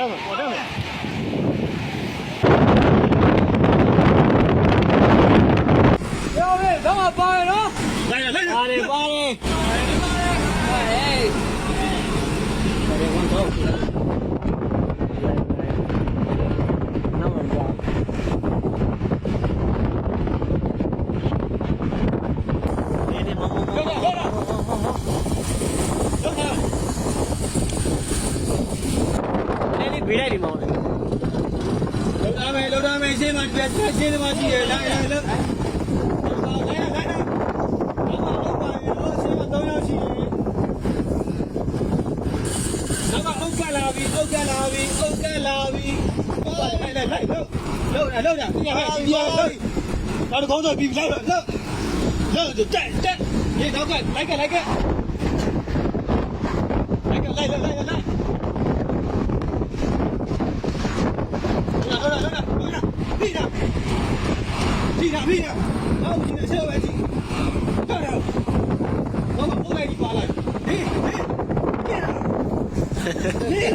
တော့မယ်ပေါ်တော့မယ်ရောပဲတော့ပါရနော်လိုက်ပါတယ်ပါတယ်ဝန်တော့ဘေးလိုက်ဒီမောင်းတယ်လောက်တာမယ်ရှင်းမှပြတ်ရှင်းမှရှိရလားလောက်လိုက်3ယောက်ရှိတယ်နောက်ကအုတ်ကလာပြီလောက်တာပြရဟဲ့ဒီရလောက်တော့ကောင်းတော့ပြီလောက်တက်ရေနောက်ကလိုက်ကလိုက်လာဖိတာနောက်ကြည့်နေဆက်ပဲကြည့်တော့တော့ဘာပို့လိုက်ဒီပါလိုက်ဟေး